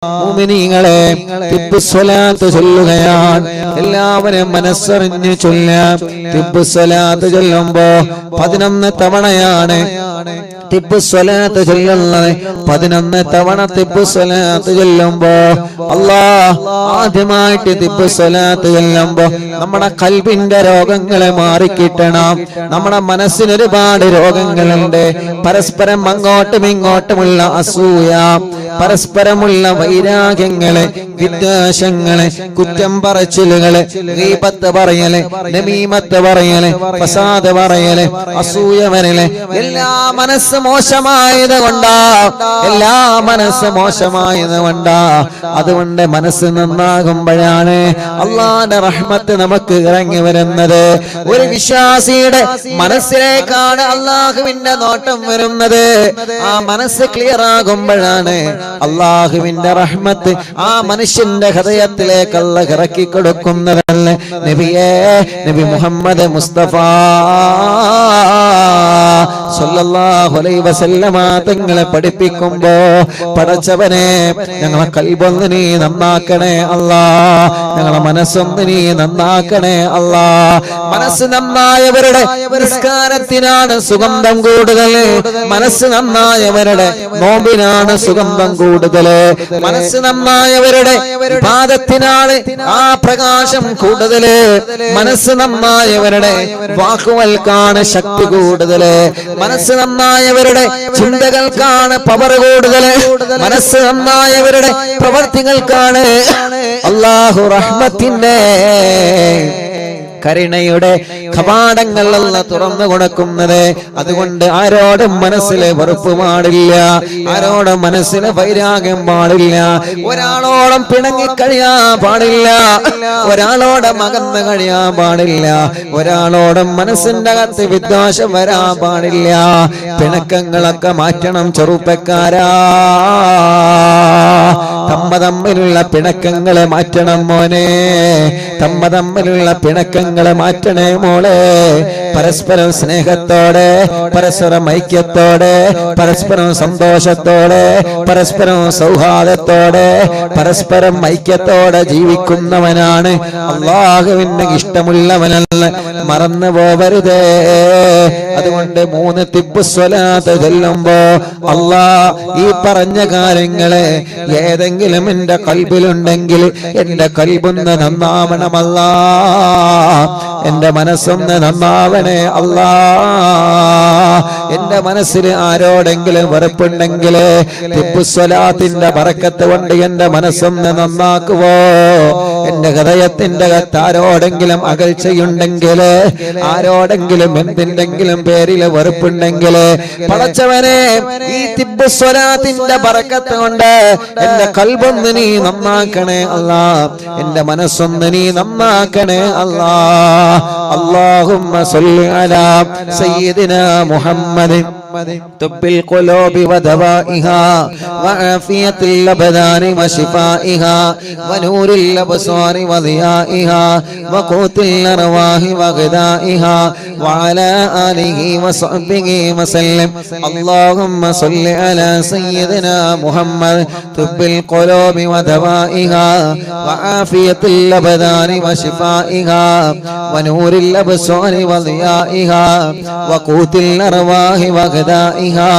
മുഅ്മിനീങ്ങളെ തിബ്ബുസ്സലാത്ത് ചൊല്ലുകയാണ്. എല്ലാവരും മനസ്സറിഞ്ഞ് ചൊല്ലാം. തിബ്ബുസ്സലാത്ത് ചൊല്ലുമ്പോ 11 തവണയാണ് തിബ്ബുസ്സലാത്ത് ചൊല്ലുന്നത്. 11 തവണ തിബ്ബുസ്സലാത്ത് ചൊല്ലുമ്പോ ആദ്യമായിട്ട് തിബ്ബുസ്സലാത്ത് ചൊല്ലുമ്പോ നമ്മുടെ ഖൽബിന്റെ രോഗങ്ങളെ മാറിക്കിട്ടണം. നമ്മുടെ മനസ്സിന് ഒരുപാട് രോഗങ്ങളുണ്ട്. പരസ്പരം അങ്ങോട്ടും ഇങ്ങോട്ടുമുള്ള അസൂയ, പരസ്പരമുള്ള വൈരാഗ്യങ്ങള്, വിദ്വേഷങ്ങള്, കുറ്റം പറച്ചിലുകള്, ഗീബത്ത് പറയല്, നമീമത്ത് പറയല്, ഫസാദ് പറയല്, അസൂയ വരല്, എല്ലാ മനസ്സ് മോശമായത് കൊണ്ടാ. എല്ലാ മനസ്സ് മോശമായത് കൊണ്ടാ. അതുകൊണ്ട് മനസ്സ് നന്നാകുമ്പോഴാണ് അള്ളാന്റെ റഹ്മത്ത് നമുക്ക് ഇറങ്ങി വരുന്നത്. ഒരു വിശ്വാസിയുടെ മനസ്സിലേക്കാണ് അള്ളാഹുവിന്റെ നോട്ടം വരുന്നത്. ആ മനസ്സ് ക്ലിയർ ആകുമ്പോഴാണ് അള്ളാഹുവിന്റെ റഹ്മത്ത് ആ മനുഷ്യന്റെ ഹൃദയത്തിലേക്ക് അല്ലാഹു ഇറക്കി കൊടുക്കുന്നതല്ലേ. നബിയേ, നബി മുഹമ്മദ് മുസ്തഫ സല്ലല്ലാഹു അലൈഹി വസല്ലമ തങ്ങളെ പഠിപ്പിക്കുമ്പോ, പടച്ചവനെ ഞങ്ങളെ ഖൽബൊന്ന് നീ നന്നാക്കണേ അല്ലാ, ഞങ്ങളെ മനസ്സൊന്ന് നീ നന്നാക്കണേ അല്ലാ. മനസ്സ് നന്നായവരുടെ നിസ്കാരത്തിനാണ് സുഗന്ധം കൂടുതൽ. മനസ്സ് നന്നായവരുടെ നോമ്പിനാണ് സുഗന്ധം കൂടുതൽ. മനസ്സ് നന്നായവരുടെ ഇബാദത്തിനാണ് ആ പ്രകാശം കൂടുതൽ. മനസ്സ് നന്നായവരുടെ വാക്കുകൾക്കാണ് ശക്തി കൂടുതൽ. മനസ്സ് നന്നായവരുടെ ചിന്തകൾക്കാണ് പവർ കൂടുതൽ. മനസ്സ് നന്നായവരുടെ പ്രവർത്തികൾക്കാണ് അല്ലാഹു റഹ്മത്തിന്റെ കരുണയുടെ കവാടങ്ങൾ അല്ലാഹു തുറന്നു കൊടുക്കുന്നത്. അതുകൊണ്ട് ആരോടും മനസ്സിലെ വെറുപ്പ് പാടില്ല, ആരോടും മനസ്സിലെ വൈരാഗ്യം പാടില്ല, ഒരാളോളം പിണങ്ങി കഴിയാൻ പാടില്ല, ഒരാളോടും അകന്ന് കഴിയാൻ പാടില്ല, ഒരാളോടും മനസ്സിന്റെ അകത്ത് വിദ്വേഷം വരാൻ പാടില്ല. പിണക്കങ്ങളൊക്കെ മാറ്റണം ചെറുപ്പക്കാരാ. തമ്മിലുള്ള പിണക്കങ്ങളെ മാറ്റണം മോനെ, തമ്മിലുള്ള പിണക്കങ്ങളെ മാറ്റണേ മോളെ. പരസ്പരം സ്നേഹത്തോടെ, പരസ്പരം ഐക്യത്തോടെ, പരസ്പരം സന്തോഷത്തോടെ, പരസ്പരം സൗഹാർദ്ദത്തോടെ, പരസ്പരം ഐക്യത്തോടെ ജീവിക്കുന്നവനാണ് അല്ലാഹുവിന് ഇഷ്ടമുള്ളവനല്ല. മറന്നു പോവരുതേ. അതുകൊണ്ട് 3 തിബ്ബുസ്സലാത്ത് ചൊല്ലുമ്പോ ഈ പറഞ്ഞ കാര്യങ്ങളെ ഏതെങ്കിലും എന്റെ ഖൽബിലുണ്ടെങ്കിൽ എന്റെ ഖൽബൊന്ന് നന്നാവണമല്ലാ, എന്റെ മനസ്സൊന്ന് നന്നാവണേ അല്ലാ. എന്റെ മനസ്സിൽ ആരോടെങ്കിലും വെറുപ്പുണ്ടെങ്കിൽ തിബ്ബുസ്സലാത്തിന്റെ ബറക്കത്ത് കൊണ്ട് എന്റെ മനസ്സൊന്ന് നന്നാക്കുവോ. എന്റെ ഹൃദയത്തിന്റെ അകത്ത് ആരോടെങ്കിലും അകൽച്ചയുണ്ടെങ്കിൽ, ആരോടെങ്കിലും എന്തിന്റെങ്കിലും പേരിൽ വെറുപ്പുണ്ടെങ്കിൽ, പടച്ചവനെ ഈ തിബ്ബുസ്സലാത്തിന്റെ ബറക്കത്ത് കൊണ്ട് എന്റെ ഖൽബൊന്ന് നീ നന്നാക്കണേ അല്ലാ, എന്റെ മനസ്സൊന്ന് നീ നന്നാക്കണേ അല്ലാ. അല്ലാഹുമ്മ സ്വല്ലി അലാ സയ്യിദിനാ മുഹമ്മദിൻ طب القلوب ودوائها وعافية الأبدان وشفائها ونور الأبصار وضيائها وقوت الأرواح وغذائها وعلى آله وصحبه وسلم. اللهم صل على سيدنا محمد طب القلوب ودوائها وعافية الأبدان وشفائها ونور الأبصار وضيائها وقوت الأرواح وغذائها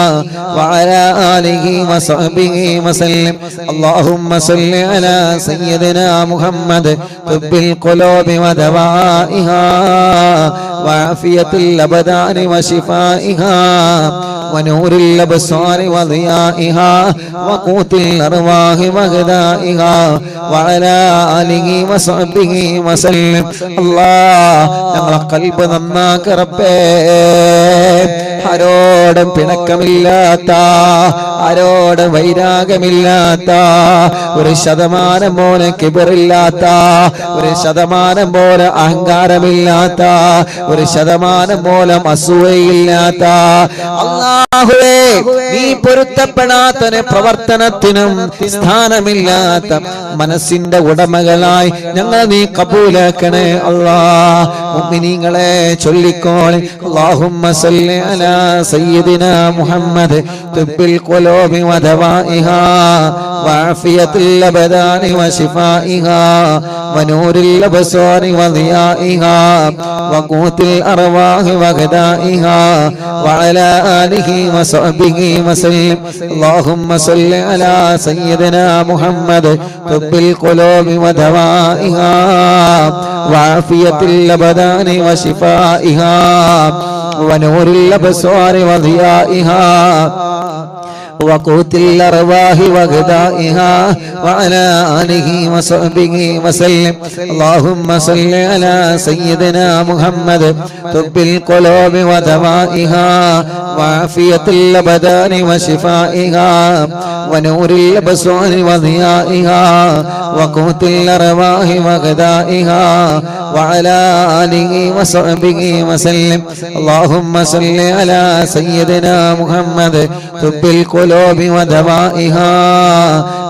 وعلى آله وصحبه وسلم. اللهم صل على سيدنا محمد طب القلوب ودوائها وعافية الأبدان وشفائها ونور الأبصار وضيائها وقوت الأرواح وغذائها وعلى آله وصحبه وسلم. الله ഞങ്ങളെ ഖൽബ് നന്നാക്ക് റബ്ബേ. ആരോടും പിണക്കമില്ലാത്ത, ആരോടും വൈരാഗ്യമില്ലാത്ത, 1% പോലെ കിബറില്ലാത്ത, 1% പോലെ അഹങ്കാരമില്ലാത്ത, 1% പോലെ അസൂയയില്ലാത്ത അല്ലാഹുവേ, നീ പൊരുത്തപ്പെടാത്ത പ്രവർത്തനത്തിനും സ്ഥാനമില്ലാത്ത മനസ്സിന്റെ ഉടമകളായി ഞങ്ങൾ നീ കബൂലാക്കണേ അല്ലാ. മുഅ്മിനീങ്ങളെ ചൊല്ലിക്കോളി അല്ലാഹുമ്മ സല്ലി അലാ സയ്യിദിനാ മുഹമ്മദ് തുബ്ബിൽ ഖുലൂബി വദവാഇഹാ വഅഫിയത്തുൽ അബ്ദാനി വശിഫാഇഹാ വനൂരിൽ അബ്സാരി വദിയാഇഹാ വഖൂത്തിൽ അർവാഹി വഗദാഇഹാ വഅലാ ആലിഹി വസഹ്ബിഹി വസല്ലം അല്ലാഹുമ്മ സല്ലി അലാ സയ്യിദിനാ മുഹമ്മദ് തുബ്ബിൽ ഖുലൂബി വദവാഇഹാ വഅഫിയത്തുൽ അബ്ദാനി വശിഫാഇഹാ വനൂരിൽ അബ്സാരി വദിയാഇഹാ وقوت الأرواح وغذائها وعلى آله وصحبه وسلم اللهم صل على سيدنا محمد طب القلوب ودوائها وعافية الأبدان وشفائها ونور الأبصار وضيائها وقوت الأرواح وغذائها وعلى آله وصحبه وسلم اللهم صل على سيدنا محمد طب القلوب ودوائها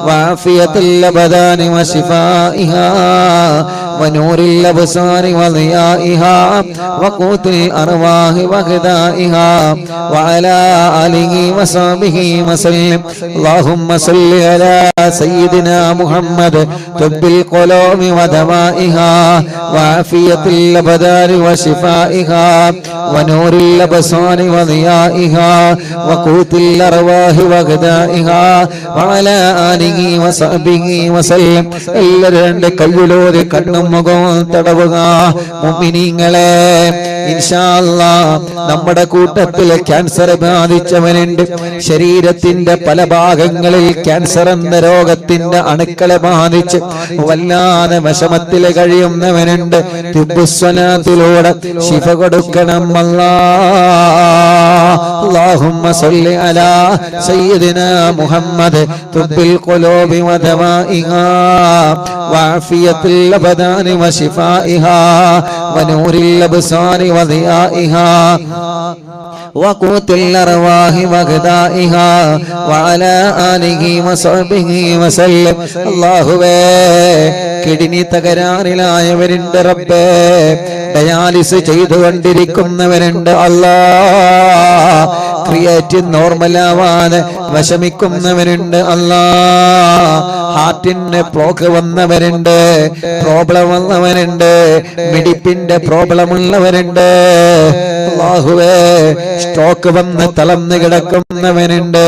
وعافية الأبدان وشفائها ونور الأبصار وضيائها وقوت الأرواح وغذائها وعلى آله وصحبه وسلم اللهم صل على سيدنا محمد طب القلوب ودوائها وعافية الأبدان وشفائها ونور الأبصار وضيائها وقوت الأرواح وغذائها وعلى آله وصحبه وسلم എല്ലാവരുടെ കയ്യിലൂടെ കണ്ണും മുഖവും തടവുക മുഅ്മിനീങ്ങളെ ഇൻഷാ അല്ലാഹ് നമ്മുടെ കൂട്ടത്തിൽ ക്യാൻസർ ബാധിച്ചവനുണ്ട് ശരീരത്തിന്റെ പല ഭാഗങ്ങളിൽ ക്യാൻസർ എന്ന രോഗത്തിന്റെ അണുക്കളെ ബാധിച്ച് വല്ലാതെ വിഷമത്തിൽ കഴിയുന്നവനുണ്ട് തിബ്ബുസ്സലാത്തിലൂടെ ശിഫ കൊടുക്കണം അല്ലാഹുമ്മ സല്ലി അലാ സയ്യിദിനാ മുഹമ്മദ് തുബ്ബിൽ ഖുലൂബി വദവാഇഹാ വഅഫിയത്തുൽ അബ്ദാനി വശിഫാഇഹാ വനൂരിൽ അബ്സാരി വദിയാഇഹാ وقوت الأرواح وغذائها وعلى آله وصحبه وسلم അല്ലാഹുവേ കിഡ്നി തകരാറിലായവരുണ്ട് റബ്ബേ ഡയാലിസ് ചെയ്തുകൊണ്ടിരിക്കുന്നവരുണ്ട് അല്ലാഹ് ക്രിയേറ്റിൻ നോർമലാവാതെ വിഷമിക്കുന്നവരുണ്ട് അല്ലാഹ് ഹാർട്ടിന് ബ്ലോക്ക് വന്നവരുണ്ട് പ്രോബ്ലം വന്നവരുണ്ട് മിടിപ്പിന്റെ പ്രോബ്ലം ഉള്ളവരുണ്ട് അല്ലാഹുവേ സ്ട്രോക്ക് വന്ന് തളർന്നു കിടക്കുന്നവനുണ്ട്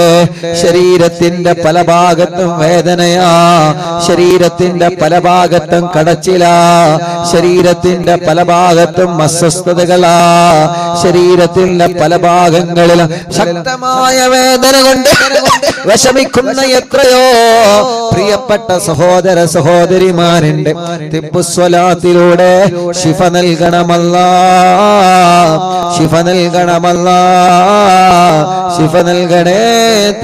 ശരീരത്തിന്റെ പല ഭാഗത്തും വേദനയാ ശരീരത്തിന്റെ പല ഭാഗത്തും കടച്ചിലാ ശരീരത്തിന്റെ പല ഭാഗത്തും അസ്വസ്ഥതകളാ ശരീരത്തിന്റെ പല ഭാഗങ്ങളിലും ശക്തമായ വേദന കൊണ്ട് വിഷമിക്കുന്ന എത്രയോ പ്രിയപ്പെട്ട സഹോദര സഹോദരിമാരുണ്ട് തിബ്ബുസ്വലാത്തിലൂടെ ശിഫ നൽകണമല്ലാഹ് ശിഫ നൽകണമല്ലാഹ് ശിഫ നൽകണേ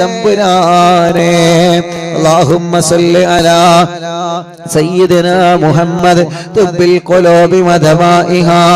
തമ്പുരാനെ اللهم صل على سيدنا محمد طب القلوب ودوائها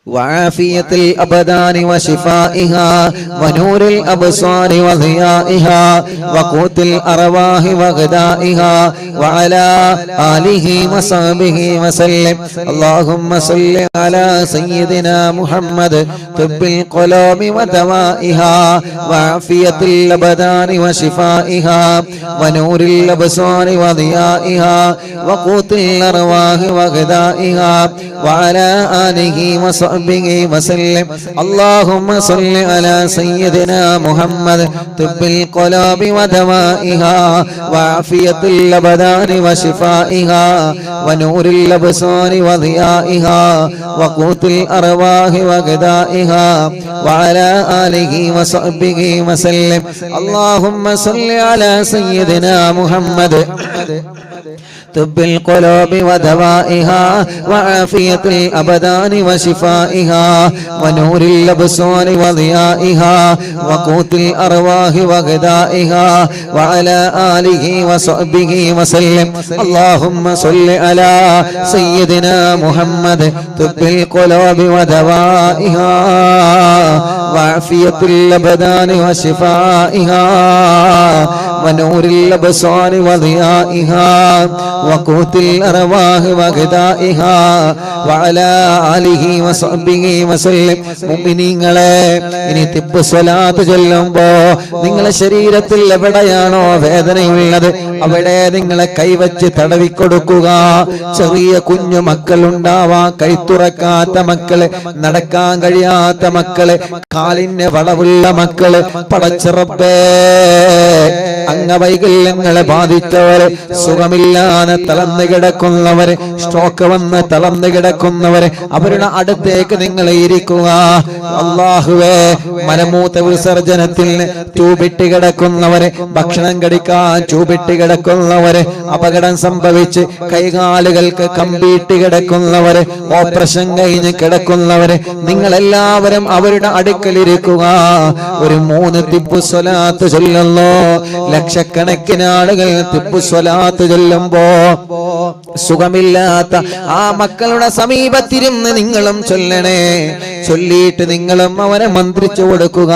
وعافية الأبدان وشفائها ونور الأبصار وضيائها وقوت الأرواح وغذائها وعلى آله وصحبه وسلم اللهم صل على سيدنا محمد طب القلوب ودوائها وعافية الأبدان وشفائها ونور الأبصار وضيائها وقوت الأرواح وغذائها وعلى آله وصحبه وسلم اللهم صل على سيدنا محمد طب القلوب ودوائها وعافية الأبدان وشفائها ونور الأبصار وضيائها وقوت الأرواح وغذائها وعلى آله وصحبه وسلم اللهم صل على سيدنا محمد طب القلوب ودوائها وعافية الأبدان وشفائها ونور الأبصار وضيائها وقوت الأرواح وغذائها وعلى آله وصحبه وسلم اللهم صل على سيدنا محمد طب القلوب ودوائها وعافية الأبدان وشفائها ونور الأبصار وضيائها وقوت الأرواح وغذائها وعلى آله وصحبه وسلم. മുഅ്മിനീങ്ങളെ, ഇനി തിബ്ബ് സ്വലാത്ത് ചൊല്ലുമ്പോ നിങ്ങളെ ശരീരത്തിൽ എവിടെയാണോ വേദനയുള്ളത് അവിടെ നിങ്ങളെ കൈവച്ച് തടവിക്കൊടുക്കുക. ചെറിയ കുഞ്ഞു മക്കളുണ്ടാവാം, കൈത്തുറക്കാത്ത മക്കള്, നടക്കാൻ കഴിയാത്ത മക്കള്, കാലിന് വളവുള്ള മക്കള്, പടച്ചിറപ്പേ അംഗവൈകല്യങ്ങളെ ബാധിച്ചവര്, സുഖമില്ലാതെ തളർന്നു കിടക്കുന്നവര്, സ്ട്രോക്ക് വന്ന് തളർന്നു കിടക്കുന്നവര്, അവരുടെ അടുത്തേക്ക് നിങ്ങൾ ഇരിക്കുക. അല്ലാഹുവേ, മലമൂത്ര വിസർജനത്തിൽ ചൂപിട്ട് കിടക്കുന്നവര്, ഭക്ഷണം കഴിക്കാൻ ചൂപിട്ട് കിടക്കുന്നവര്, അപകടം സംഭവിച്ച് കൈകാലുകൾക്ക് കമ്പിയിട്ട് കിടക്കുന്നവര്, ഓപ്പറേഷൻ കഴിഞ്ഞ് കിടക്കുന്നവര്, നിങ്ങളെല്ലാവരും അവരുടെ അടുക്കലിരിക്കുക. ഒരു 3 തിബ്ബ് സ്വലാത്ത് ചൊല്ലുന്നു. ലക്ഷക്കണക്കിന് ആളുകൾ തിബ്ബ് സ്വലാത്ത് ചൊല്ലുമ്പോ സുഖമില്ലാത്ത ആ മക്കളുടെ സമീപത്തിരുന്ന് നിങ്ങളും ചൊല്ലണേ. ചൊല്ലിയിട്ട് നിങ്ങളും അവനെ മന്ത്രിച്ചു കൊടുക്കുക.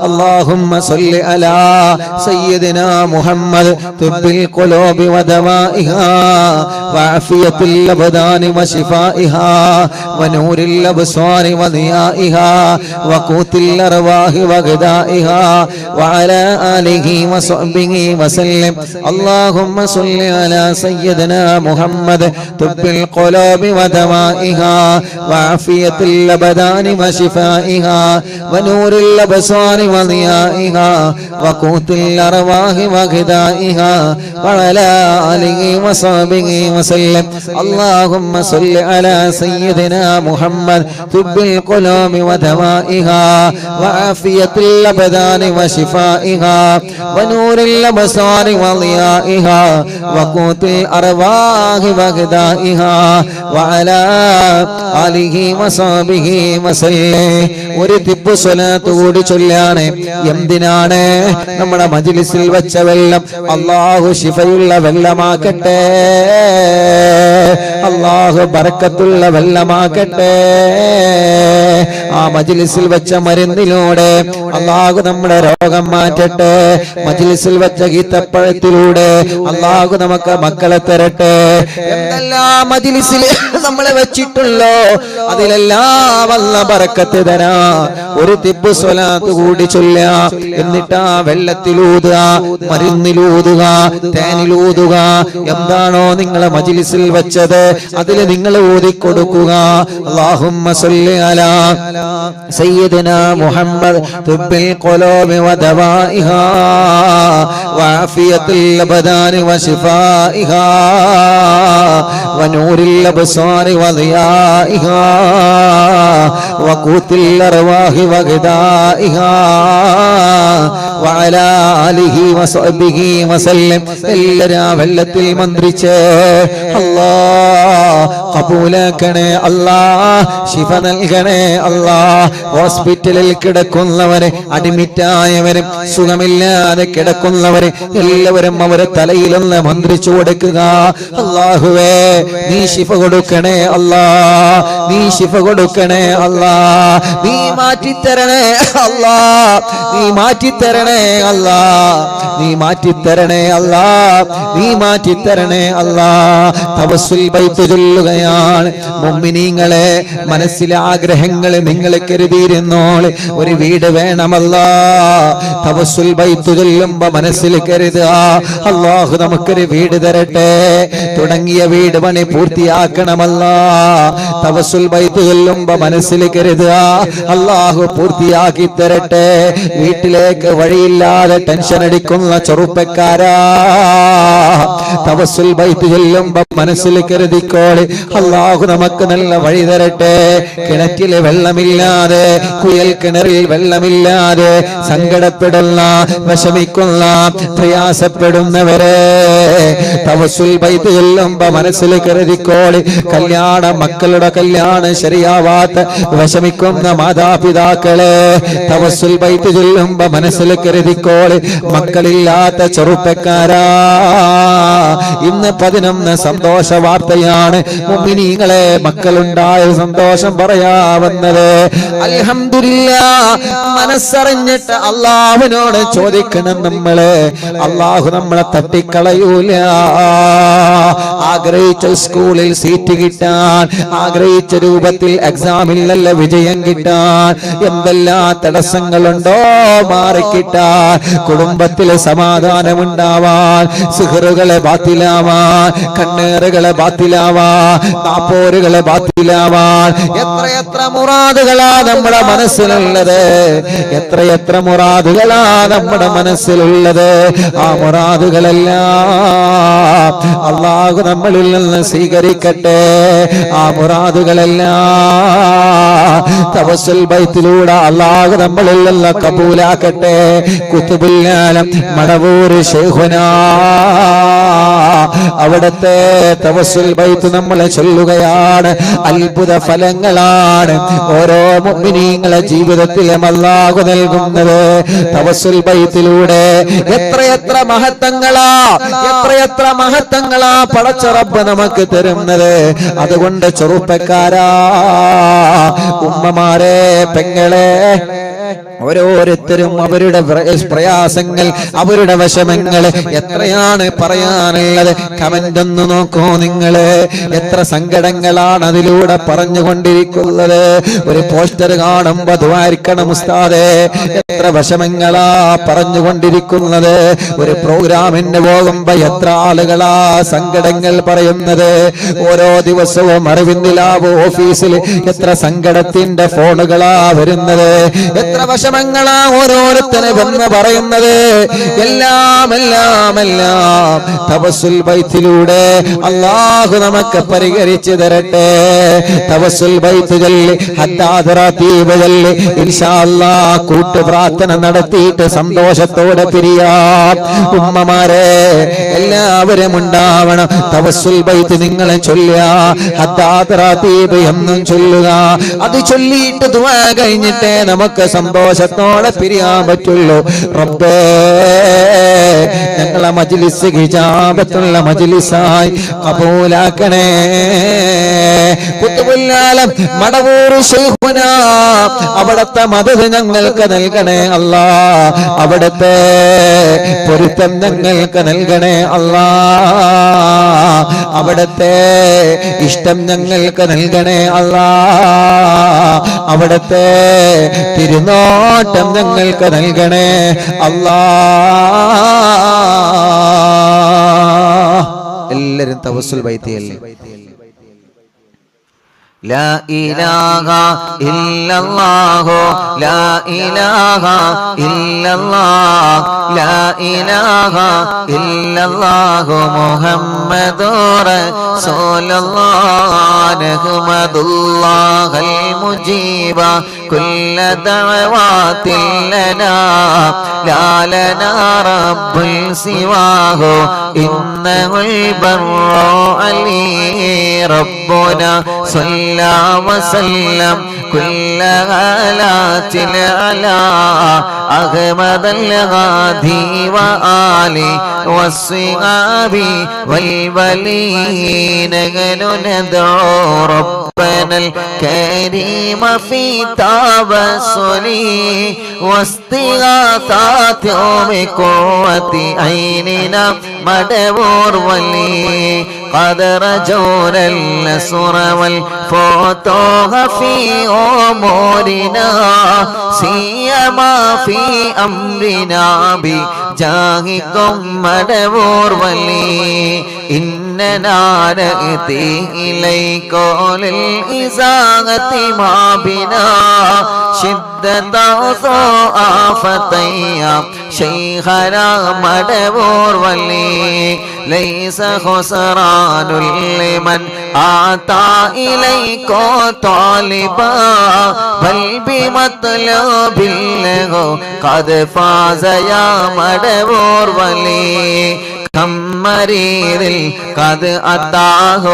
അല്ലാഹുമ്മ സ്വല്ലി അലാ സയ്യിദിനാ മുഹമ്മദ് തിബ്ബിൽ ഖുലൂബി വദവാഇഹാ വഅഫിയത്തിൽ അബ്ദാനി വശിഫാഇഹാ വനൂരിൽ അബ്സാരി വദിയാഇഹാ വഖൂത്തിൽ അർവാഹി വഗദാഇഹാ വഅലാ ആലിഹി വസഹ്ബിഹി വസല്ലം. അല്ലാഹുമ്മ സ്വല്ലി അലാ സയ്യിദിനാ മുഹമ്മദ് തിബ്ബിൽ ഖുലൂബി വദവാഇഹാ വഅഫിയത്തിൽ അബ്ദാനി وشفائها ونور الأبصار وضيائها وقوت الأرواح وغذائها وعلى آله وصحبه وسلم. اللهم صل على سيدنا محمد طب القلوب ودوائها وعافية الأبدان وشفائها ونور الأبصار وضيائها وقوت الأرواح وغذائها وعلى آله وصحبه وسلم. ഒരു തിബ്ബ് സ്വലാത്ത് കൂടി ചൊല്ലാണ്. എന്തിനാണ്? നമ്മുടെ മജ്ലിസിൽ വെച്ച വെള്ളം അല്ലാഹു ശിഫയുള്ള വെള്ളമാക്കട്ടെ, അല്ലാഹു ബർക്കത്തുള്ള വെള്ളമാക്കട്ടെ. ആ മജ്ലിസിൽ വെച്ച മരുന്നിലൂടെ അല്ലാഹു നമ്മുടെ രോഗം മാറ്റട്ടെ. മജ്ലിസിൽ വെച്ച ഈത്തപ്പഴത്തിലൂടെ അല്ലാഹു നമുക്ക് മക്കളെ തരട്ടെ. എന്തെല്ലാം മജ്ലിസിൽ നമ്മളെ വെച്ചിട്ടുള്ളോ അതിലെല്ലാം അല്ലാഹു ബർക്കത്ത് തരാ. ഒരു തിബ്ബ് സ്വലാത്ത് കൂടി ചൊല്ലുക. എന്നിട്ട് ആ വെള്ളത്തിലൂതുക, മരുന്നിലൂതുക, തേനിലൂതുക. എന്താണോ നിങ്ങളെ മജ്ലിസിൽ വെച്ചത് അതിൽ നിങ്ങൾ ഊതിക്കൊടുക്കുക. അല്ലാഹുമ്മ സ്വല്ലി അലാ സയ്യിദിനാ മുഹമ്മദ് തിബ്ബിൽ ഖുലൂബി വദവാഇഹാ വഅഫിയത്തിൽ അബ്ദാനി വശിഫാഇഹാ വനൂരിൽ അബ്സാരി വദിയാഇഹാ وقوت الأرواح وغذائها وعلى آله وصحبه وسلم. എല്ലാവരും ആ വെള്ളത്തിൽ മന്ത്രിച്ച് അല്ലാഹ് കബൂലാക്കണേ, അല്ലാഹ് ശിഫ നൽകണേ, അല്ലാഹ് ഹോസ്പിറ്റലിൽ കിടക്കുന്നവരെ, അഡ്മിറ്റായവരും സുഖമില്ലാതെ കിടക്കുന്നവരെ എല്ലാവരും അവരെ തലയിലൊന്ന് മന്ത്രിച്ചു കൊടുക്കുക. അല്ലാഹുവേ, നീ ശിഫ കൊടുക്കണേ അല്ലാഹ്, നീ ശിഫ കൊടുക്കണേ അല്ലാഹ്, നീ മാറ്റിത്തരണേ അല്ലാഹ്, നീ മാറ്റിത്തരണേ അല്ലാഹ്, നീ മാറ്റിത്തരണേ അല്ലാഹ്, നീ മാറ്റിത്തരണേ അല്ലാഹ്. തവസ്സുൽ ബൈത്ത് ചൊല്ലുകയാണ്. മുഅ്മിനീങ്ങളെ, മനസ്സിലെ ആഗ്രഹങ്ങൾ നിങ്ങൾ കരുതിയിരുന്നോളെ. ഒരു വീട് വേണമല്ലാഹ്. തവസ്സുൽ ബൈത്ത് ചൊല്ലുമ്പോ മനസ്സിൽ കരുതുക, അല്ലാഹു നമുക്കൊരു വീട് തരട്ടെ. തുടങ്ങിയ വീട് പണി പൂർത്തിയാക്കണമല്ലാഹ്. തവസ്സുൽ ബൈത്ത് ചൊല്ലുമ്പോ മനസ്സിൽ കരുതുക, അല്ലാഹു പൂർത്തിയാക്കി തരട്ടെ. വീട്ടിലേക്ക് വഴിയില്ലാതെ ടെൻഷൻ അടിക്കുന്ന ചെറുപ്പക്കാരാ, തവസ്സുൽ ബൈത്ത് ചൊല്ലുമ്പോ മനസ്സിൽ കരുതിക്കോളെ, അല്ലാഹു നമുക്ക് നല്ല വഴി തരട്ടെ. കിണറ്റില് വെള്ളമില്ലാതെ, കുയൽ കിണറിൽ വെള്ളമില്ലാതെ സങ്കടപ്പെടുന്ന, വിഷമിക്കുന്ന, പ്രയാസപ്പെടുന്നവരെ തവസ്സുൽ ബൈത്ത് ചൊല്ലുമ്പോ മനസ്സിൽ കരുതിക്കോളെ. മക്കളുടെ കല്യാണം ശരിയാവാത്ത വിഷമിക്കുന്ന മാതാപിതാക്കളെ തവസ്സുൽ ബൈത്ത് ചൊല്ലുമ്പോ മനസ്സിൽ കരുതിക്കോളെ. മക്കളില്ലാത്ത ചെറുപ്പക്കാരാ, ഇന്ന് 11 സന്തോഷ വാർത്തയാണ്. മുഅ്മിനീങ്ങളെ മക്കളുണ്ടായ സന്തോഷം പറയാവുന്നത്. അൽഹംദുലില്ലാഹ് മനസ്സറിഞ്ഞിട്ട് അല്ലാഹുവിനോട് ചോദിക്കണം നമ്മള്. അല്ലാഹു നമ്മളെ തട്ടിക്കളയൂല. ആഗ്രഹിച്ച സ്കൂളിൽ സീറ്റ് കിട്ടാൻ, ആഗ്രഹിച്ച രൂപത്തിൽ എക്സാമിൽ നല്ല വിജയം കിട്ടാൻ എന്തെല്ലാം തടസ്സങ്ങളുണ്ടോ മാറിക്കിട്ടാൻ, കുടുംബത്തിൽ സമാധാനമുണ്ടാവാൻ, സിഹറുകളെ ബാത്തിലാവാൻ, കണ്ണേറുകളെ ബാത്തിലാവാൻ, താപ്പോരുകളെ ബാത്തിലാവാൻ എത്രയെത്ര മുറാദുകളാ നമ്മുടെ മനസ്സിലുള്ളത്. എത്രയെത്ര മുറാദുകളാ നമ്മുടെ മനസ്സിലുള്ളത്. ആ മുറാദുകളെല്ലാം അല്ലാഹു നമ്മളിൽ നിന്ന് സ്വീകരിക്കട്ടെ. ആ മുറാദുകളെല്ലാം തവസ്സുൽ ബൈത്തിലൂടെ അല്ലാഹു നമ്മളിൽ നിന്ന് കബൂലാക്കട്ടെ. ഖുതുബുൽ ആലം മടവൂർ ശൈഖുനാ അവിടത്തെ തവസ്സുൽ ബൈത്ത് നമ്മൾ ചൊല്ലുകയാണ്. അത്ഭുത ഫലങ്ങളാണ് ഓരോ മുഅ്മിനീങ്ങളെ ജീവിതത്തിലും അല്ലാഹു നൽകുന്നത് തവസ്സുൽ ബൈത്തിലൂടെ. എത്രയെത്ര മഹത്വങ്ങളാ, എത്രയെത്ര മഹത്വങ്ങളാ പടച്ച റബ്ബ് നമുക്ക് തരുന്നത്. അതുകൊണ്ട് ചെറുപ്പക്കാരാ, ഉമ്മമാരെ, പെങ്ങളെ, ഓരോരുത്തരും അവരുടെ പ്രയാസങ്ങൾ, അവരുടെ വിഷമങ്ങൾ എത്രയാണ് പറയാനുള്ളത്. കമന്റ് ഒന്ന് നോക്കൂ നിങ്ങള്. എത്ര സങ്കടങ്ങളാണ് അതിലൂടെ പറഞ്ഞുകൊണ്ടിരിക്കുന്നത്. ഒരു പോസ്റ്റർ കാണുമ്പോ ദ്വാരിക്കണം ഉസ്താദേ, എത്ര വിഷമങ്ങളാ പറഞ്ഞുകൊണ്ടിരിക്കുന്നത്. ഒരു പ്രോഗ്രാമിന് പോകുമ്പോ എത്ര ആളുകളാ സങ്കടങ്ങൾ പറയുന്നത്. ഓരോ ദിവസവും അറിവിന്ദിലാവ് ഓഫീസിൽ എത്ര സങ്കടത്തിന്റെ ഫോണുകളാ വരുന്നത്. എത്ര വിഷമങ്ങളാ ഓരോരുത്തരും എന്ന് പറയുന്നത്. എല്ലാം എല്ലാം എല്ലാം തവസ്സുൽ ബൈത്തിലൂടെ അല്ലാഹു നമുക്ക് പരിഹരിച്ചു തരട്ടെ. തവസ്സുൽ ബൈത്ത് ചൊല്ലി ഹദ്ദാദ് റതീബ് ചൊല്ലി ഇൻഷാ അല്ലാഹ് കൂട്ടു പ്രാർത്ഥന നടത്തിയിട്ട് സന്തോഷത്തോടെ പിരിയാം. ഉമ്മമാരെ എല്ലാവരും ഉണ്ടാവണം. തവസ്സുൽ ബൈത്ത് നിങ്ങളെ ചൊല്ലുക, ഹദ്ദാദ് റതീബ് എന്നും ചൊല്ലുക. അത് ചൊല്ലിയിട്ട് ദുആ കഴിഞ്ഞിട്ടേ നമുക്ക് സന്തോഷത്തോടെ പിരിയാൻ പറ്റുള്ളൂ. റബ്ബേ, ഞങ്ങളെ മജ്ലിസ് ഇജാബത്തുള്ള മജ്ലിസായി കബൂലാക്കണേ. ഖുതുബുൽ ആലം മടവൂർ ശൈഖുനാ അവിടുത്തെ മദദ് ഞങ്ങൾക്ക് നൽകണേ അല്ലാ. അവിടുത്തെ പൊരുത്തം ഞങ്ങൾക്ക് നൽകണേ അല്ലാ. അവിടുത്തെ ഇഷ്ടം ഞങ്ങൾക്ക് നൽകണേ അല്ലാ. അവിടുത്തെ തിരുനോട്ടം ഞങ്ങൾക്ക് നൽകണേ അല്ലാ. എല്ലാരും തവസ്സുൽ ബൈത്തിയല്ലേ. لا إله إلا الله لا إله إلا الله لا إله إلا الله محمد رسول الله نحمد الله المجيب كل دعوات لنا لا لنا رب سواه إنه البر علي ربنا صلى وسلم كل آلات على أحمد الغادي وآله والصحاب والولين ندعو ربنا الكريم في توسلي واستغاثات بقوة عيننا مدبور ولي قد رجونا النصر والفتوح في أمورنا سيما في أمرنا بجاهكم مدبور ولي إننا نأتي إليك للإزاغة ما بنا شدة ضعفتيا شيخنا مدبور ولي ليس خسران لمن آتى إليك طالبا بل بمطلب له قد فاز يا مدبور ولي مريض قد أتاه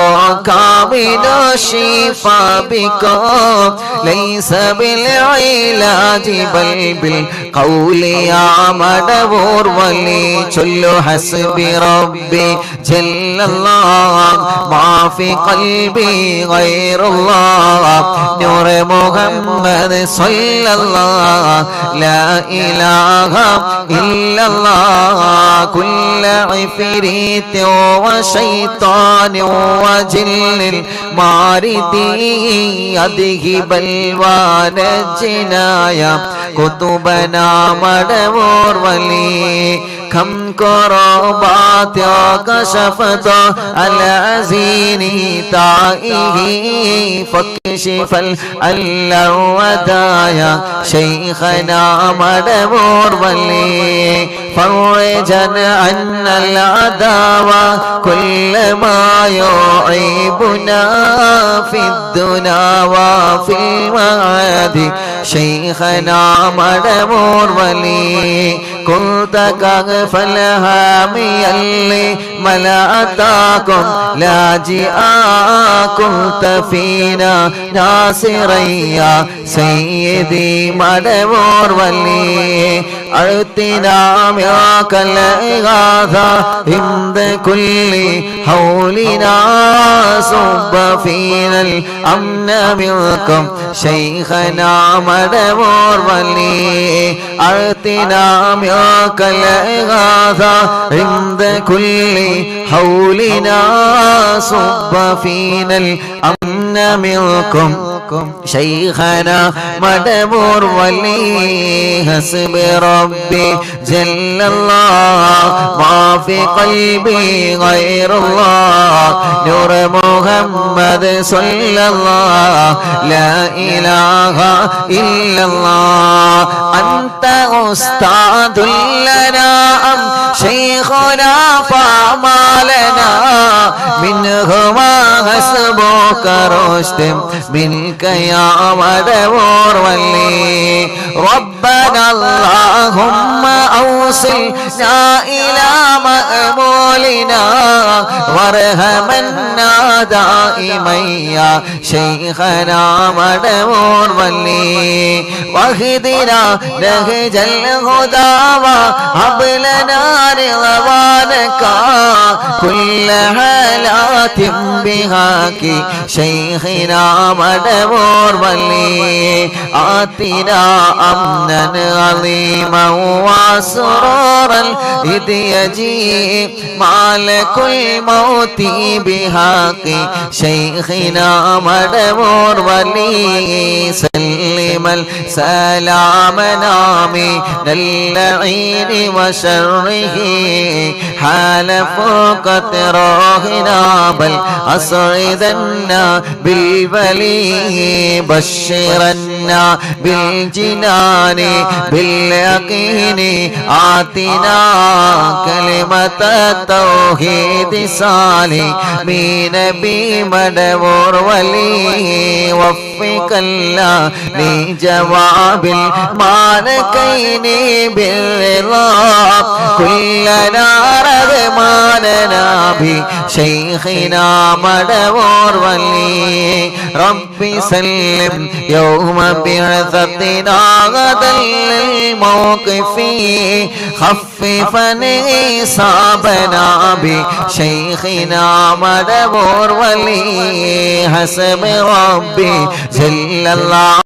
كامل الشفاء بكم ليس بالعلاج بل بالقول يا مدبور ولي جل حسبي ربي جل الله ما في قلبي غير الله نور محمد صلى الله لا إله إلا الله كل عفريت وشيطان وجن المارد يذهب الوان الجنايا كتبنا مدبور ولي كم كربات كشفت العزين تائه فاكشف الودايا شيخنا مدبور ولي فرجا عن العداوة كل ما يعيبنا في الدنا وفي المعاد شيخنا مدبور ولي كنت كغف الهامي اللي ملأتاكم لاجئا كنت فينا ناصريا سيدي مدبور ولي أعطنا معك الإغاثة عند كل حولنا صب فينا الأمن منكم شيخنا مدبور ولي أعطنا معك الإغاثة عند كل حولنا صب فينا الأمن منكم شيخنا مدبور ولي حسب ربي جل الله ما في قلبي غير الله نور محمد صلى الله لا إله إلا الله أنت أستاذ لنا أم شيخنا فما لنا منهما حسبك رشد منك يا مدبور ولي ربنا اللهم أوصلنا إلى مأمولنا وارحمنا دائما يا شيخنا مدبور ولي واهدنا نهج الهدى وهب لنا رضوانك كل حالات بهاك شيخنا مدبور ولي آتنا أمنا عظيما وسرورا إذ يجيء مالك الموت بحق شيخنا مدبور ولي سلم السلام نامي اللعين وشره حال فوق تراهنا بل أسعدنا بالولي بشرنا بالجنان باليقين آتنا كلمة التوحيد سالمين بمدبور ولي وفق الله لجواب المالكين بالرضا كلنا رغماننا بشيخنا مدبور ولي ربي سلم يوم بعثتنا غدا للموقف خففا إصابنا بشيخنا مدبور ولي حسب ربي جل الله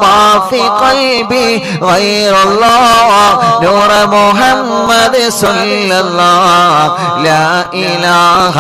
ما في قلبي غير الله نور محمد صلى الله لا إله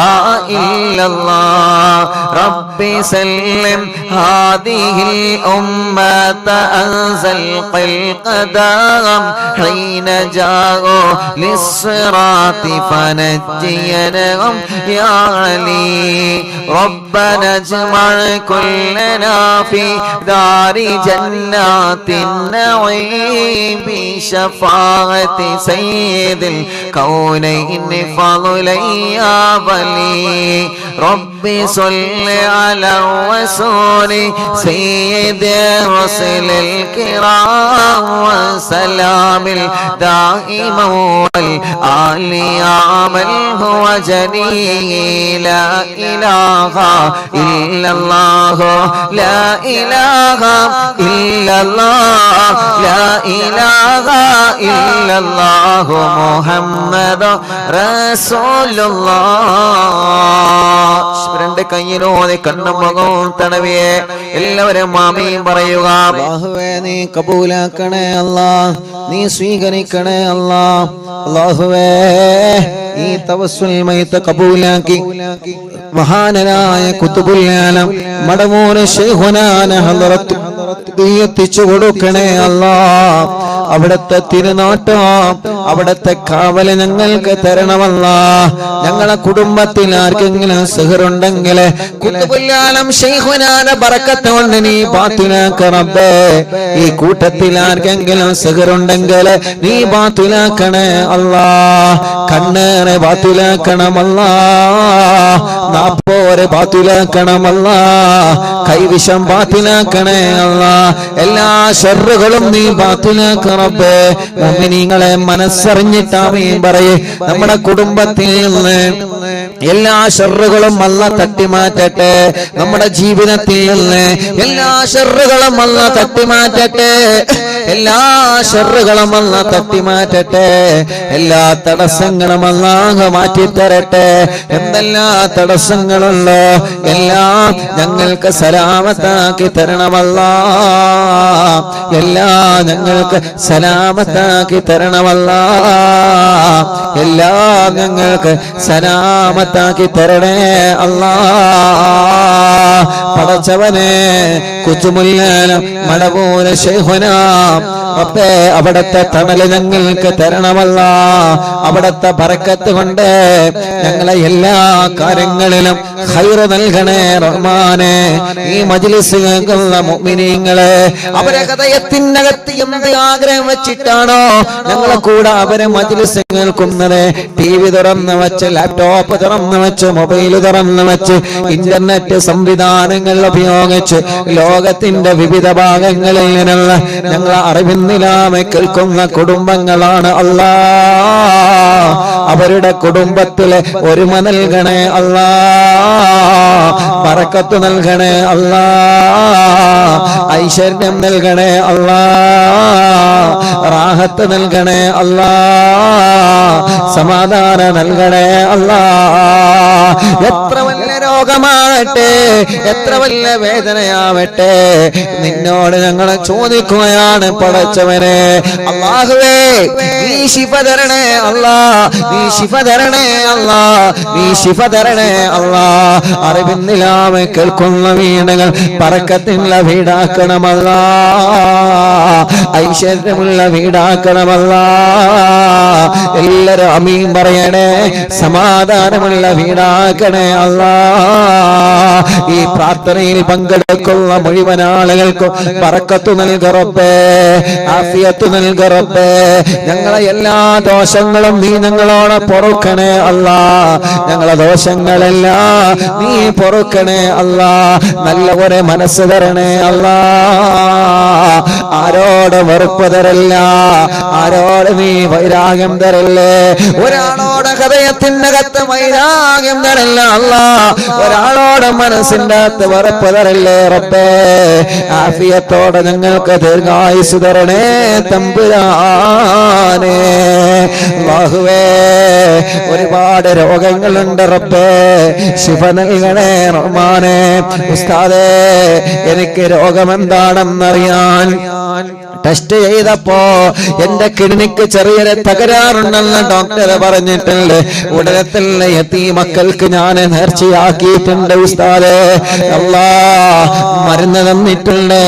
إلا الله ربي سلم هذه الأمة أنزل القدم حين جاءوا للصراط فنجينهم يا علي ربنا اجمع كلنا في دار جنات النعيم بشفاعة سيد الكونين فضلا يا ولي ربي صل على الرسول سيد الرسل الكرام والسلام الدائم والآل يا من هو جليل لا إله إلا الله لا إله إلا الله لا إله إلا الله محمد رسول الله രണ്ട് കയ്യിലോടെ കണ്ണും മുഖവും തടവിയെ എല്ലാവരും ആമീൻ പറയുക. അല്ലാഹുവേ നീ കബൂലാക്കണേ അല്ലാഹ്, നീ സ്വീകരിക്കണേ അല്ലാഹ്. അല്ലാഹുവേ ഈ തവസ്സുൽ മൈത കബൂലാക്കി മഹാനായ ഖുതുബുൽ ആലം മടമൂന് ശൈഖുനാന ഹളറത്ത് എത്തിച്ചു കൊടുക്കണേ അല്ലാഹ്. അവിടുത്തെ തിരുനാട്ടം അവിടുത്തെ കാവല് ഞങ്ങൾക്ക് തരണമല്ലാഹ്. ഞങ്ങളെ കുടുംബത്തിൽ ആർക്കെങ്കിലും സിഹറുണ്ടെങ്കിൽ ഖുതുബുൽ ആലം ശൈഖുനാന്റെ ബറക്കത്ത് കൊണ്ട് നീ ബാത്തിലാക്ക റബ്ബേ. ഈ കൂട്ടത്തിൽ ആർക്കെങ്കിലും സിഹറുണ്ടെങ്കിൽ നീ ബാത്തിലാക്കണേ അല്ലാഹ്. കണ്ണേറെ ബാത്തിലാക്കണമല്ലാഹ്, നാപ്പോരെ ബാത്തിലാക്കണമല്ലാഹ്, കൈവിഷം ബാത്തിലാക്കണേ അല്ലാഹ്. എല്ലാ ഷർറുകളും നീ ബാത്തിലാക്ക റബ്ബേ. മുഅ്മിനീങ്ങളെ മനസ്സറിഞ്ഞിട്ട് ആമീൻ പറയേ. നമ്മുടെ കുടുംബത്തിൽ നിന്ന് എല്ലാ ഷർറുകളും അല്ലാഹ് തട്ടിമാറ്റട്ടെ. നമ്മുടെ ജീവിതത്തിൽ നിന്ന് എല്ലാ ഷർറുകളും അല്ലാഹ് തട്ടിമാറ്റട്ടെ. എല്ലാ ഷർറുകളും അല്ലാഹ് തട്ടിമാറ്റട്ടെ. എല്ലാ തടസ്സങ്ങളും അല്ലാഹ് മാറ്റിത്തരട്ടെ. എന്തെല്ലാം തടസ്സങ്ങളുണ്ടോ എല്ലാം ഞങ്ങൾക്ക് സലാമത്താക്കി തരണമല്ലാഹ്. എല്ലാം ഞങ്ങൾക്ക് സലാമത്താക്കി തരണമല്ലാഹ്. എല്ലാം ഞങ്ങൾക്ക് സലാമത്താക്കി തരണേ അല്ലാഹ്. പടച്ചവനെ കുച്ചുമുല്ലാനം മടമൂന ശൈഖുനാ റബ്ബേ അവിടുത്തെ തണല് ഞങ്ങൾക്ക് തരണമല്ലാഹ്. അവിടുത്തെ ബറക്കത്ത് കൊണ്ട് ഞങ്ങളെ എല്ലാ കാര്യങ്ങളിലും ഖൈറ് നൽകണേ റഹ്മാനെ. ഈ മജ്ലിസ് കേൾക്കുന്ന മുഅ്മിനീങ്ങളെ അവരെ ഹൃദയത്തിനകത്ത് എന്ത് ആഗ്രഹം വെച്ചിട്ടാണോ ഞങ്ങളെ കൂടെ അവരെ മജ്ലിസ് കേൾക്കുന്നത്, ടിവി തുറന്ന് വെച്ച് ലാപ്ടോപ്പ് തുറന്ന് വെച്ച് മൊബൈൽ തുറന്ന് വെച്ച് ഇന്റർനെറ്റ് സംവിധാനങ്ങൾ ഉപയോഗിച്ച് ലോകത്തിന്റെ വിവിധ ഭാഗങ്ങളിൽ നിന്നുള്ള ഞങ്ങളെ അറിവിന്നിലാമെ കേൾക്കുന്ന കുടുംബങ്ങളാണ് അല്ലാഹ്. അവരുടെ കുടുംബത്തിലെ ഒരുമ നൽകണേ അല്ലാഹ്, ബറക്കത്ത് നൽകണേ അല്ലാഹ്, ഐശ്വര്യം നൽകണേ അല്ലാഹ്, റാഹത്ത് നൽകണേ അല്ലാഹ്, സമാധാനം നൽകണേ അല്ലാഹ്. എത്ര വലിയ രോഗമാവട്ടെ, എത്ര വലിയ വേദനയാവട്ടെ, നിന്നോട് ഞങ്ങൾ ചോദിക്കുകയാണ് പടച്ചവനെ. അല്ലാഹുവേ നീ ശിഫ തരണേ അല്ലാഹ്, നീ ശിഫ തരണേ അല്ലാഹ്, നീ ശിഫ തരണേ അല്ലാഹ്. അറിവിന്നിലാമെ കേൾക്കുന്ന വീടുകൾ ബറക്കത്തുള്ള വീടാക്കണമല്ലാഹ്, ഐശ്വര്യമുള്ള വീടാക്കണമല്ലാഹ്. എല്ലാവരും ആമീൻ പറയണേ. സമാധാനമുള്ള വീടാക്കണേ അല്ലാഹ്. ഈ പ്രാർത്ഥനയിൽ പങ്കെടുക്കുന്ന മുഴുവൻ ആളുകൾക്കും ബറക്കത്ത് നൽക റബ്ബേ, ആഫിയത്ത് നൽക റബ്ബേ. ഞങ്ങളെ എല്ലാ ദോഷങ്ങളും നീ ഞങ്ങളോട് പൊറുക്കണേ അല്ലാഹ്. ഞങ്ങളെ ദോഷങ്ങളെല്ലാം നീ പൊറുക്കണേ അല്ലാഹ്. നല്ല ഒരു മനസ്സ് തരണേ അല്ലാഹ്. ആരോട് വെറുപ്പ് തരല്ല, ആരോട് നീ വൈരാഗ്യം തരല്ലേ. ഒരാളോട് ഹൃദയത്തിനകത്ത് വൈരാഗ്യം തരല്ല അല്ലാഹ്. ഒരാളോട് മനസ്സിന്റെ അകത്ത് വെറുപ്പ് തരല്ലേ റബ്ബേ. ആഫിയത്തോടെ ഞങ്ങൾക്ക് ദീർഘായുസ് തരണേ തമ്പുരാനെ. അല്ലാഹുവേ ഒരുപാട് രോഗങ്ങളുണ്ട് റബ്ബേ, ശിഫ നൽകണേ റഹ്മാനെ. ഉസ്താദേ എനിക്ക് രോഗമെന്താണെന്നറിയാൻ ടെസ്റ്റ് ചെയ്തപ്പോ എന്റെ കിഡ്നിക്ക് ചെറിയൊരു തകരാറുണ്ടെന്ന് ഡോക്ടർ പറഞ്ഞിട്ടുണ്ട്. ഉടനെ തന്നെ യതീമക്കൾക്ക് ഞാൻ നേർച്ചയാക്കിയിട്ടുണ്ട് ഉസ്താദേ. അല്ലാഹ് മരുന്ന് തന്നിട്ടുണ്ട്.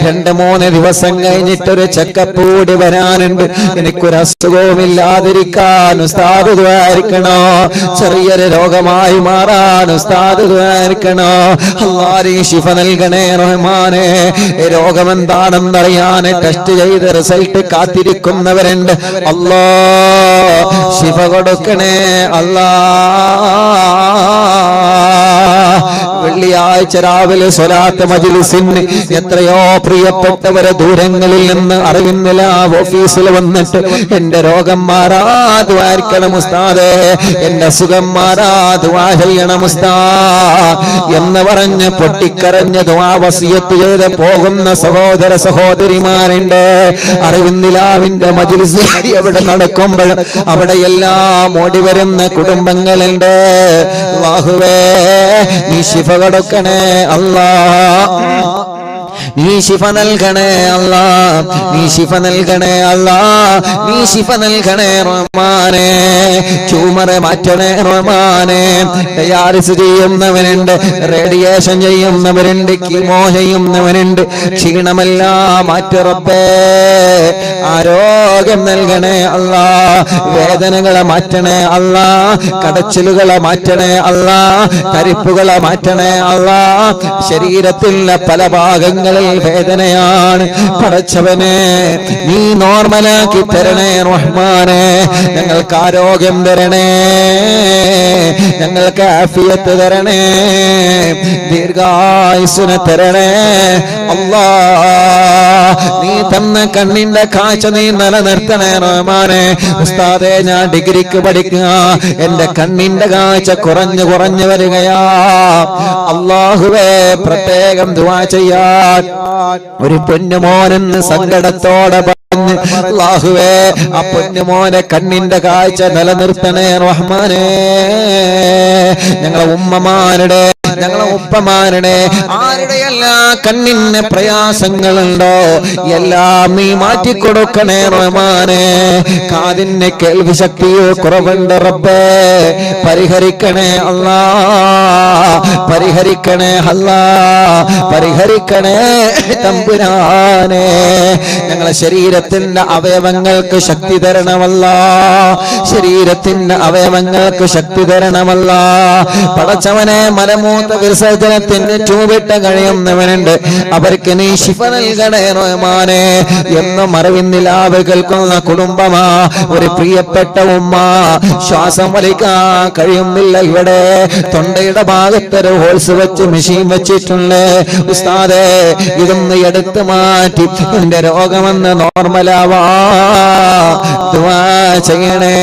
2-3 ദിവസം കഴിഞ്ഞിട്ടൊരു ചെക്കപ്പ് കൂടി വരാനുണ്ട്. എനിക്കൊരു അസുഖവുമില്ലാതിരിക്കാൻ ഉസ്താദ് ദുആയിരിക്കണോ. ചെറിയൊരു രോഗമായി മാറാൻ ഉസ്താദ് ദുആയിരിക്കണോ. അല്ലാഹ് ശിഫ നൽകണേ റഹ്മാനെ. രോഗമെന്താണെന്നറിയാൻ ടെസ്റ്റ് ചെയ്ത് റിസൾട്ട് കാത്തിരിക്കുന്നവരുണ്ട്. അല്ലാഹ് ശിഫ കൊടുക്കണേ അല്ലാഹ്. വെള്ളിയാഴ്ച രാവിലെ സ്വലാത്ത് മജ്ലിസിന് എത്രയോ പ്രിയപ്പെട്ടവരെ ദൂരങ്ങളിൽ നിന്ന് അറിവിന്നില്ല ഓഫീസിൽ വന്നിട്ട് എന്റെ രോഗം മാറാതുവായിരിക്കണം ഉസ്താദേ, എന്റെ സുഖം മാറാതുവാ ചെയ്യണം ഉസ്താദ് എന്ന് പറഞ്ഞ് പൊട്ടിക്കരഞ്ഞ് ദുആ വസിയത്ത് ചെയ്ത് പോകുന്ന സഹോദര സഹോദരിമാരുണ്ട്. അറിവിന്നിലാവിന്റെ മജ്ലിസ് എവിടെ നടക്കുമ്പോൾ അവിടെ എല്ലാം ഓടി വരുന്ന കുടുംബങ്ങളുണ്ട്. അല്ലാഹുവേ നീ ശിഫ കൊടുക്കണേ അല്ലാഹ്, നീ ശിഫ നൽകണേ അല്ലാഹ്, നീ ശിഫ നൽകണേ അല്ലാഹ്, നീ ശിഫ നൽകണേ റഹ്മാനേ. ട്യൂമർ മാറ്റണേ റഹ്മാനേ. ഡയാലിസിസ് ചെയ്യുന്നവനുണ്ട്, റേഡിയേഷൻ ചെയ്യുന്നവരുണ്ട്, കീമോ ചെയ്യുന്നവനുണ്ട്. ക്ഷീണമെല്ലാം മാറ്റി റബ്ബേ. ആരോഗ്യം നൽകണേ അല്ലാഹ്, വേദനകളെ മാറ്റണേ അല്ലാഹ്, കടച്ചിലുകളെ മാറ്റണേ അല്ലാഹ്, തരിപ്പുകളെ മാറ്റണേ അല്ലാഹ്. ശരീരത്തിലെ പല ഭാഗങ്ങളിൽ വേദനയാണ്, പടച്ചവനെ നീ നോർമലാക്കി തരണേ റഹ്മാനെ. ഞങ്ങൾക്ക് ആരോഗ്യം തരണേ, ഞങ്ങൾക്ക് ആഫിയത്ത് തരണേ, ദീർഘായുസ്സിനെ തരണേ അല്ലാഹ്. നീ തന്ന കണ്ണിന്റെ കാഴ്ച നീ നിലനിർത്തണേ റഹ്മാനെ. ഉസ്താദേ ഞാൻ ഡിഗ്രിക്ക് പഠിക്കുക, എന്റെ കണ്ണിന്റെ കാഴ്ച കുറഞ്ഞു കുറഞ്ഞു വരികയാ. അല്ലാഹുവേ പ്രത്യേകം ദുആ ചെയ്യാൻ ഒരു പൊന്നുമോനെന്ന് സങ്കടത്തോടെ പറഞ്ഞു. അല്ലാഹുവേ ആ പൊന്നുമോനെ കണ്ണിന്റെ കാഴ്ച നിലനിർത്തണേ റഹ്മാനേ. ഞങ്ങളെ ഉമ്മമാരുടെ, ഞങ്ങളെ ഉപ്പമാരുടെ ആരുടെയെല്ലാം കണ്ണിന് പ്രയാസങ്ങളുണ്ടോ എല്ലാം നീ മാറ്റിക്കൊടുക്കണേ റഹ്മാനേ. കാതിന് കേൾവി ശക്തിയോ കുറവുണ്ട് റബ്ബേ, പരിഹരിക്കണേ അല്ലാഹ്, പരിഹരിക്കണേ അല്ലാഹ്, പരിഹരിക്കണേ തമ്പുരാനെ. ഞങ്ങളെ ശരീരത്തിന്റെ അവയവങ്ങൾക്ക് ശക്തി തരണമല്ലാഹ്, ശരീരത്തിന്റെ അവയവങ്ങൾക്ക് ശക്തി തരണമല്ലാഹ്. പടച്ചവനെ മലമൂത്ര വിസർജനത്തിന് ട്യൂബിട്ട് കഴിയുന്നവനുണ്ട്, അവർക്ക് നീ ശിഫ നൽകണേ റഹ്മാനേ. എന്നും അറിവിന്നിലാവ് കേൾക്കുന്ന കുടുംബമാ, ഒരു പ്രിയപ്പെട്ട ഉമ്മ ശ്വാസം വലിക്കാൻ കഴിയുന്നില്ല. ഇവിടെ തൊണ്ടയുടെ ഭാഗത്തൊരു ഹോൾസ് വെച്ച് മെഷീൻ വെച്ചിട്ടുണ്ട്. ഉസ്താദേ ഇതൊന്ന് എടുത്തു മാറ്റി എന്റെ രോഗമെന്ന് നോർമലാവാ ദുആ ചെയ്യണേ.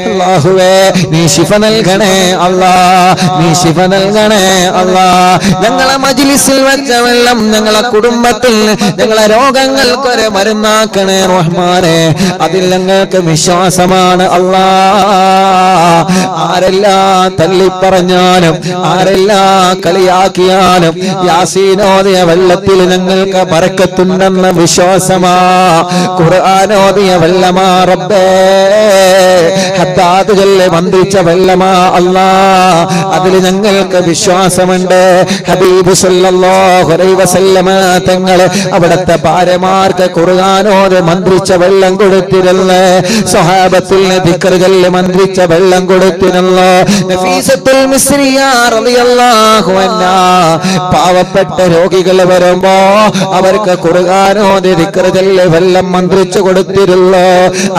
അല്ലാഹുവേ നീ ശിഫ നൽകണേ അല്ലാഹ്, നീ ശിഫ നൽകണേ അല്ലാഹ്. ഞങ്ങളെ മജ്ലിസിൽ വെച്ച വെള്ളം ഞങ്ങളെ കുടുംബത്തിൽ ഞങ്ങളെ രോഗങ്ങൾക്കൊരു മരുന്നാക്കണേ റഹ്മാനേ. അതിൽ ഞങ്ങൾക്ക് വിശ്വാസമാണ് അല്ലാഹ്. ആരെല്ലാം തള്ളിപ്പറഞ്ഞാലും ആരെല്ലാം കളിയാക്കിയാലും യാസീനോദിയ വെള്ളത്തിൽ ഞങ്ങൾക്ക് ബറക്കത്തുണ്ടെന്ന വിശ്വാസമാ. ഖുർആനോദിയ വെള്ളമാ റബ്ബേ, ഹദ്ദാദുകളിലെ മന്ത്രിച്ച വെള്ളമാ അല്ലാഹ്, അതിൽ ഞങ്ങൾക്ക് വിശ്വാസമുണ്ട്. ഹബീബ് സല്ലല്ലാഹു അലൈഹി വസല്ലമ തങ്ങൾ അവിടുത്തെ ഭാര്യമാർക്ക് ഖുർആനോദി മന്ത്രിച്ച വെള്ളം കൊടുത്തിരുന്നു. സ്വഹാബത്തുൽ ദിക്റുകളിൽ മന്ത്രിച്ച വെള്ളം കൊടുത്തിരുന്നു. നഫീസത്തുൽ മിസ്രിയ റളിയല്ലാഹു അൻഹാ പാവപ്പെട്ട രോഗികൾ വരുമ്പോ അവർക്ക് ഖുർആനോദി ദിക്റുകളിൽ വെള്ളം മന്ത്രിച്ചു കൊടുത്തിരുന്നു.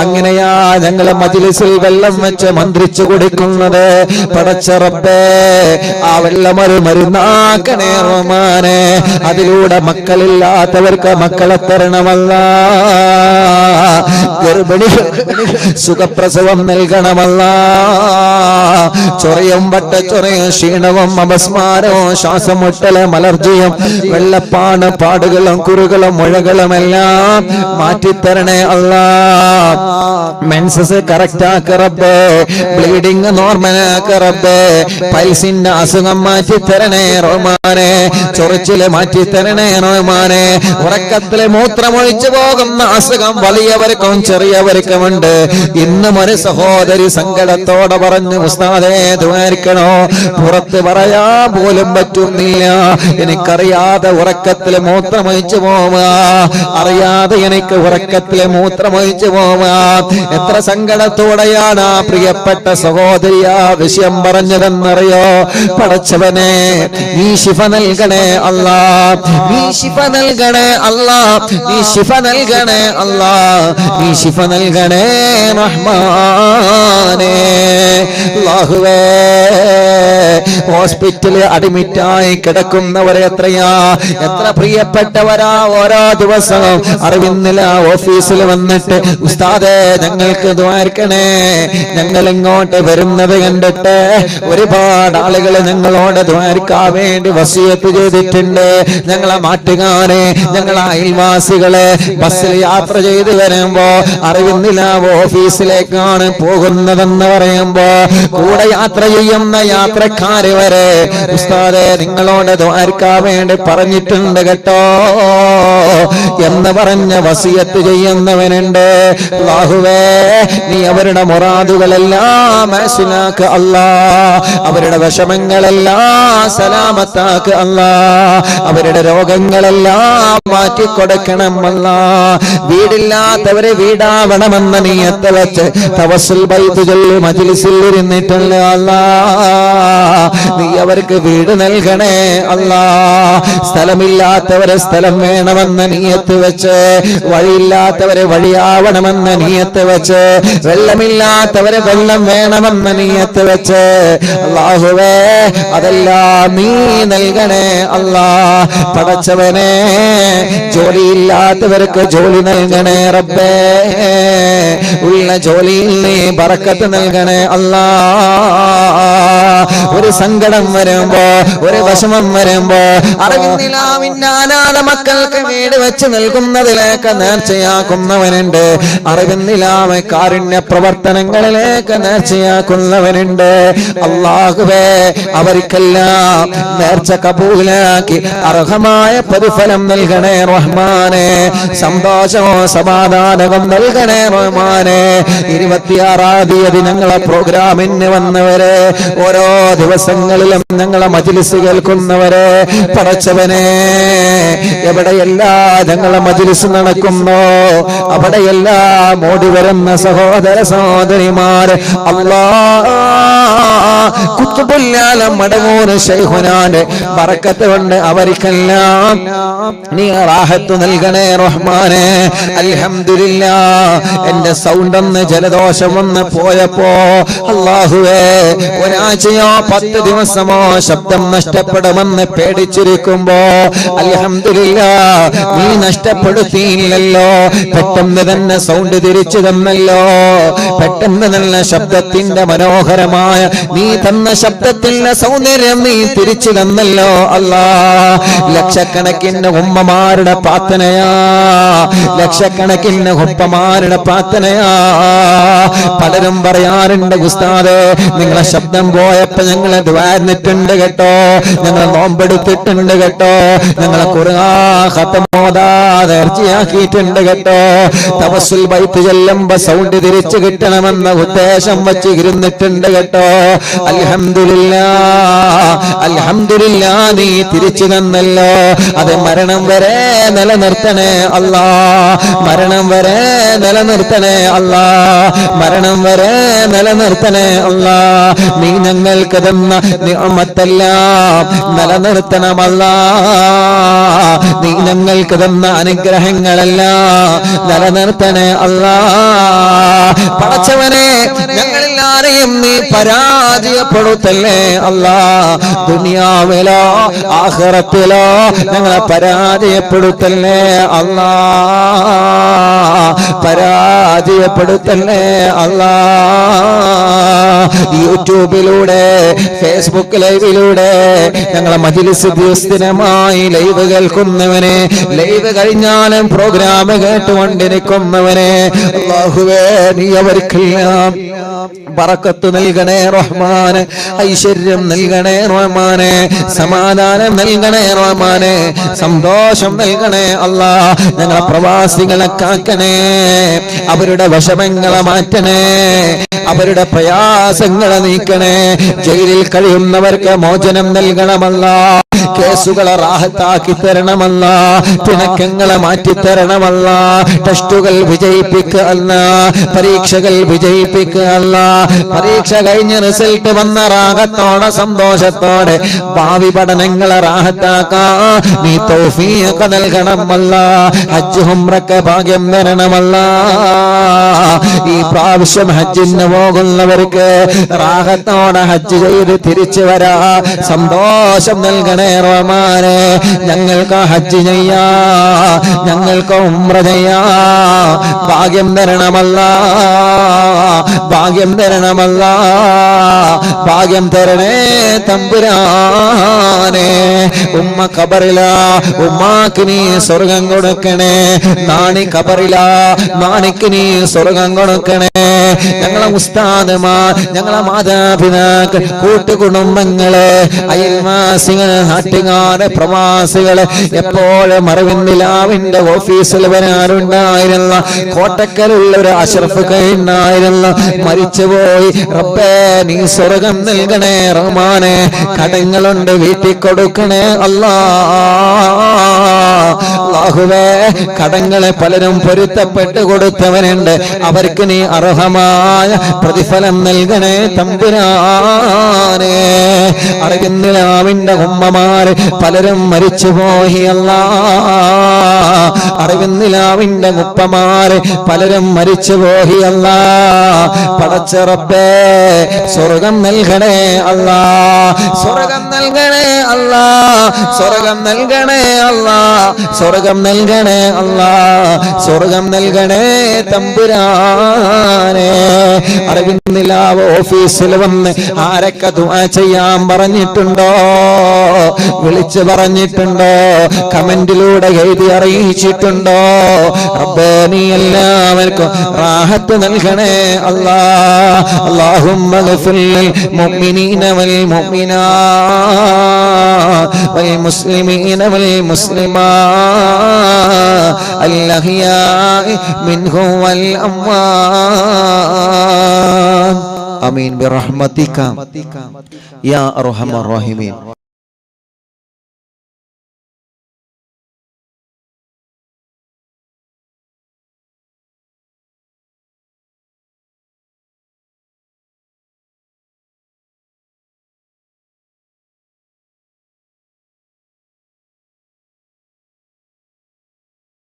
അങ്ങനെയാ ഞങ്ങളെ മജ്ലിസിൽ വെള്ളം വെച്ച് മന്ത്രിച്ചു കൊടുക്കുന്നത്. പടച്ച റബ്ബേ ആ വെള്ളം ഒരു മരുന്നാക്കണേ റഹ്മാനേ. അതിലൂടെ മക്കളില്ലാത്തവർക്ക് മക്കളെ തരണമല്ലാ, ഗർഭിണികൾ സുഖപ്രസവം നൽകണമല്ലാ. ചൊറയും വട്ടച്ചൊറയും ക്ഷീണവും അപസ്മാരവും ശ്വാസം മുട്ടലും അലർജിയും വെള്ളപ്പാണ് പാടുകളും കുറുകളും മുഴകളും എല്ലാം മാറ്റിത്തരണേ അല്ലാ. മെൻസസ് കറക്റ്റ് ആക്ക റബ്ബേ, ബ്ലീഡിംഗ് നോർമൽ ആക്ക റബ്ബേ, പൈൽസിന്റെ അസുഖം മാറ്റി തരണേ റഹ്മാനേ, ചൊറിച്ചില് മാറ്റി തരണേ റഹ്മാനേ. ഉറക്കത്തില് മൂത്രമൊഴിച്ചു പോകുന്ന അസുഖം വലിയവർക്കും ചെറിയവർക്കുമുണ്ട്. ഇന്നും ഒരു സഹോദരി സങ്കടത്തോടെ പറഞ്ഞു ഉസ്താദേ ദ്വാരിക്കണോ, പുറത്ത് പറയാൻ പോലും പറ്റുന്നില്ല, എനിക്കറിയാതെ ഉറക്കത്തില് മൂത്രമൊഴിച്ചു പോവുക, അറിയാതെ എനിക്ക് ഉറക്കത്തില് മൂത്രമൊഴിച്ചു പോവുക. എത്ര സങ്കടത്തോടെയാണ് ആ പ്രിയപ്പെട്ട സഹോദരിയാ വിഷയം പറഞ്ഞതെന്നറിയോ? പടച്ചവനെ നീ ശിഫ നൽകണേ അല്ലാ, നീ ശിഫ നൽകണേ അല്ലാ, നീ ശിഫ നൽകണേ അല്ലാ, നീ ശിഫ നൽകണേ റഹ്മാനേ. അല്ലാഹുവേ, ഹോസ്പിറ്റലിൽ അഡ്മിറ്റായി കിടക്കുന്നവരെ എത്ര പ്രിയപ്പെട്ടവരാ ഓരോ ദിവസവും അറിവിന്നില്ല ഓഫീസിൽ വന്നിട്ട് ഉസ്താദേ ഞങ്ങൾക്ക് ദ്വാരക്കണേ, ഞങ്ങൾ ഇങ്ങോട്ട് വരുന്നത് കണ്ടിട്ട് ഒരുപാട് ആളുകൾ ഞങ്ങളോട് ദ്വാരക്കാൻ വേണ്ടി വസിയത്ത് ചെയ്തിട്ടുണ്ട്. ഞങ്ങളെ നാട്ടുകാരെ, ഞങ്ങളെ അയൽവാസികളെ ബസ്സിൽ യാത്ര ചെയ്ത് വരുമ്പോ അറിവിന്നില്ല ഓഫീസിലേക്കാണ് പോകുന്നതെന്ന് പറയുമ്പോ കൂടെ യാത്ര ചെയ്യുന്ന യാത്രക്കാര് വരെ ഉസ്താദേ നിങ്ങളോട് ദ്വാരക്കാൻ വേണ്ടി പറഞ്ഞിട്ടുണ്ട് കേട്ടോ എന്ന് പറഞ്ഞ വസിയത്ത് ചെയ്യുന്നവനുണ്ട്. അല്ലാഹുവേ, നീ അവരുടെ മുറാദുകളെല്ലാം മനസ്സിലാക്ക് അല്ലാ, അവരുടെ വിഷമങ്ങളെല്ലാം സലാമത്താക്ക് അല്ലാ, അവരുടെ രോഗങ്ങളെല്ലാം മാറ്റിക്കൊടുക്കണം അല്ലാ. വീടില്ലാത്തവരെ വീടാവണമെന്ന നിയത്ത് വെച്ച് തവസ്സുൽ ബൈത്ത് ചൊല്ലി മജ്ലിസിൽ ഇരുന്നിട്ടുള്ള അല്ലാ, നീ അവർക്ക് വീട് നൽകണേ അല്ലാ. സ്ഥലമില്ലാത്തവരെ സ്ഥലം വേണമെന്ന നിയത്ത് വെച്ച്, വഴിയില്ലാത്തവരെ വഴിയാവണമെന്ന നിയത്ത് വെച്ച്, വെള്ളമില്ലാത്തവരെ വെള്ളം വേണമെന്ന നിയത്ത് വെച്ച് അല്ലാഹുവേ അതെല്ലാം നീ നൽകണേ അല്ലാ. പടച്ചവനെ, ജോലിയില്ലാത്തവർക്ക് ജോലി നൽകണേ റബ്ബേ, ഉള്ള ജോലിയിൽ നീ ബറക്കത്ത് നൽകണേ അല്ലാ. ഒരു സങ്കടം വരുമ്പോ, ഒരു വിഷമം വരുമ്പോ അറിവിന്നിലാവിന്നാനാഥ മക്കൾക്ക് വീട് വെച്ച് നൽകുന്നതിലേക്ക് നേർച്ചയാക്കുന്നവനുണ്ട്. അറിവിന്നിലാവ് കാരുണ്യ പ്രവർത്തനങ്ങളിലേക്ക് നേർച്ചയാക്കുന്നവനുണ്ട്. അല്ലാഹുവേ, അവർക്കെല്ലാം നേർച്ച കബൂലാക്കി അർഹമായ പ്രതിഫലം നൽകണേ റഹ്മാനെ. സന്തോഷവും സമാധാനവും നൽകണേ റഹ്മാനെ. 26-ാം തീയതി ഞങ്ങളെ പ്രോഗ്രാമിന് വന്നവരെ, ഓരോ ദിവസങ്ങളിലും ഞങ്ങളെ മജ്ലിസ് കേൾക്കുന്നവരെ, പടച്ചവനെ എവിടെയെല്ലാം ഞങ്ങളെ മജ്ലിസ് നടക്കുന്നോ അവിടെയെല്ലാം ഓടി വരുന്ന സഹോദര സഹോദരിമാർ അല്ലാഹ് കുത്തുബുല്ലാലം മടവൂർ ശൈഖുനാന്റെ ബറക്കത്ത് കൊണ്ട് അവർക്കെല്ലാം നീ റാഹത്ത് നൽകണേ റഹ്മാനെ. അൽഹംദുലില്ലാഹ്, എന്റെ സൗണ്ട് ഒന്ന് ജലദോഷം വന്ന് പോയപ്പോ അല്ലാഹുവേ ഒരാഴ്ചയോ 10 ദിവസമോ ശബ്ദം നഷ്ടപ്പെടുമെന്ന് പേടിച്ചിരിക്കുമ്പോ അൽഹംദുലില്ലാഹ് നീ നഷ്ടപ്പെടുത്തിയില്ലല്ലോ. പെട്ടെന്ന് തന്നെ സൗണ്ട് തിരിച്ചു തന്നല്ലോ. പെട്ടെന്ന് നല്ല ശബ്ദത്തിന്റെ മനോഹരമായ നീ തന്ന ശബ്ദത്തിന്റെ സൗന്ദര്യം നീ തിരിച്ചു തന്നല്ലോ അല്ലാ. ലക്ഷക്കണക്കിന് ഉമ്മമാരുടെ പ്രാർത്ഥനയാ, ലക്ഷക്കണക്കിന് ഉപ്പമാരുടെ പ്രാർത്ഥനയാ. പലരും പറയാറുണ്ട് ഉസ്താദേ നിങ്ങളെ ശബ്ദം പോയപ്പോ ഞങ്ങളെ ദ്വാരന്നിട്ടുണ്ട് കേട്ടോ, ഞങ്ങളെ നോമ്പെടുത്തിട്ടുണ്ട് കേട്ടോ, ഞങ്ങളെ ഖുർആൻ ഖത്ം ഓതാതെ ഇർജിയാക്കിയിട്ടുണ്ട് കേട്ടോ, തവസ്സുൽ ബൈത്ത് ചെല്ലുമ്പോ സൗണ്ട് തിരിച്ചു കിട്ടണമെന്ന ഉദ്ദേശം വെച്ച് ഇരുന്നിട്ടുണ്ട് കേട്ടോ. അൽഹംദുലില്ലാഹ്, അൽഹംദുലില്ലാഹ് നീ തിരിച്ചു തന്നല്ലോ. അത് മരണം വരെ നിലനിർത്തണേ അല്ലാ, മരണം വരെ നിലനിർത്തണേ അല്ലാ, മരണം വരെ നിലനിർത്തണേ അല്ലാ. നീ ഞങ്ങൾക്ക് തന്ന നിഅമത്തെല്ലാം നിലനിർത്തണമല്ലാ. നീ ഞങ്ങൾക്ക് തന്ന അനുഗ്രഹങ്ങളെല്ലാം നിലനിർത്തണേ അല്ലാ. പടച്ചവനെ, ഞങ്ങളെല്ലാരെയും നീ പരാജയപ്പെടുത്തല്ലേ അല്ലാ. ദുനിയാവിലോ ആഖിറത്തിലോ ഞങ്ങളെ പരാജയപ്പെടുത്തല്ലേ അല്ലാ, പരാജയപ്പെടുത്തല്ലേ അല്ലാ. യൂട്യൂബിലൂടെ, ഫേസ്ബുക്ക് ലൈവിലൂടെ ഞങ്ങളെ മജ്ലിസ് ദിവസമായി ലൈവ് കേൾക്കുന്നവനെ, ലൈവ് കഴിഞ്ഞാലും പ്രോഗ്രാം കേട്ടുകൊണ്ടിരിക്കുന്നവനെ അല്ലാഹുവേ നീ അവർക്കെല്ലാം ബറക്കത്ത് നൽകണേ റഹ്മാനെ, ഐശ്വര്യം നൽകണേ റഹ്മാനെ, സമാധാനം നൽകണേ റഹ്മാനെ, സന്തോഷം നൽകണേ അല്ലാ. ഞങ്ങളെ പ്രവാസികളെ കാക്കണേ, അവരുടെ വിഷമങ്ങളെ മാറ്റണേ, അവരുടെ പ്രയാസങ്ങളെ നീക്കണേ. ജയിലിൽ കഴിയുന്നവർക്ക് മോചനം നൽകണമല്ലാ. കേസുകളെ റാഹത്താക്കി തരണമല്ല, പിണക്കങ്ങളെ മാറ്റിത്തരണമല്ല, ടെസ്റ്റുകൾ വിജയിപ്പിക്കുക അല്ല, പരീക്ഷകൾ വിജയിപ്പിക്കുക അല്ല, പരീക്ഷ കഴിഞ്ഞ് റിസൾട്ട് വന്ന റാഹത്തോടെ സന്തോഷത്തോടെ ഭാവി പഠനങ്ങളെ റാഹത്താക്കാ നീ തൗഫീഖ് നൽകണമല്ല, ഹജ്ജ് ഉംറക്ക് ഭാഗ്യം തരണമല്ല. ഈ പ്രാവശ്യം ഹജ്ജിന് പോകുന്നവർക്ക് റാഹത്തോടെ ഹജ്ജ് ചെയ്ത് തിരിച്ചു വരാ സന്തോഷം നൽകണേ റഹ്മാനേ. ഞങ്ങൾക്ക് ഹജ്ജ് ചെയ്യാ, ഞങ്ങൾക്ക് ഉംറ ചെയ്യാ ഭാഗ്യം തരണമല്ല, ഭാഗ്യം തരണമല്ല, ഭാഗ്യം തരണേ തമ്പുരാനെ. ഉമ്മ കബറില, ഉമ്മാക്ക് നീ സ്വർഗം കൊടുക്കണേ. നാണി കബറില, നാണിക്ക് നീ സ്വർഗം കൊടുക്കണേ. ഞങ്ങളെ ഉസ്താദുമാർ, ഞങ്ങളെ മാതാപിതാക്കൾ, കൂട്ടുകുടുംബങ്ങള്, അയൽവാസികള്, നാട്ടുകാര്, പ്രവാസികള്, എപ്പോഴും അറിവിന്ദിലാവിന്റെ ഓഫീസിൽ വരാറുണ്ടായിരുന്ന കോട്ടക്കലുള്ള ഒരു അഷ്റഫ് ഉണ്ടായിരുന്ന മരിച്ചുപോയി. റബ്ബേ നീ സ്വർഗം നൽകണേ റഹ്മാനെ. കടങ്ങളുണ്ട് വീട്ടിൽ കൊടുക്കണേ അല്ലാഹുവേ. കടങ്ങളെ പലരും പൊരുത്തപ്പെട്ട് കൊടുത്തവരുണ്ട്, അവർക്ക് നീ അർഹമായ പ്രതിഫലം നൽകണേ തമ്പുരാനെ. അറിവിന്ദിലാവിന്റെ ഉമ്മമാര് പലരും മരിച്ചുപോയി അല്ലാ. അറിവിന്ദിലാവിന്റെ ഉപ്പമാര് പലരും മരിച്ചുപോയി അല്ലാ. പടച്ച റബ്ബേ സ്വർഗം നൽകണേ അല്ലാ, സ്വർഗം നൽകണേ അല്ലാ, സ്വർഗം നൽകണേ അല്ലാ, സ്വർഗം നൽകണേ അല്ലാ, സ്വർഗം നൽകണേ തമ്പുരാനെ. അറിവിന്ദിലാവ് ഓഫീസിൽ വന്ന് ആരൊക്കെ ദുആ ചെയ്യാൻ പറഞ്ഞിട്ടുണ്ടോ, വിളിച്ചു പറഞ്ഞിട്ടുണ്ടോ, കമന്റിലൂടെ എഴുതി അറിയിച്ചിട്ടുണ്ടോ? റബ്ബേ നീ എല്ലാവർക്കും റാഹത്ത് നൽകണേ അല്ലാ. اللهم اغفر للمؤمنين والمؤمنات والمسلمين والمسلمات الأحياء منهم والأموات آمين برحمتك يا أرحم الراحمين.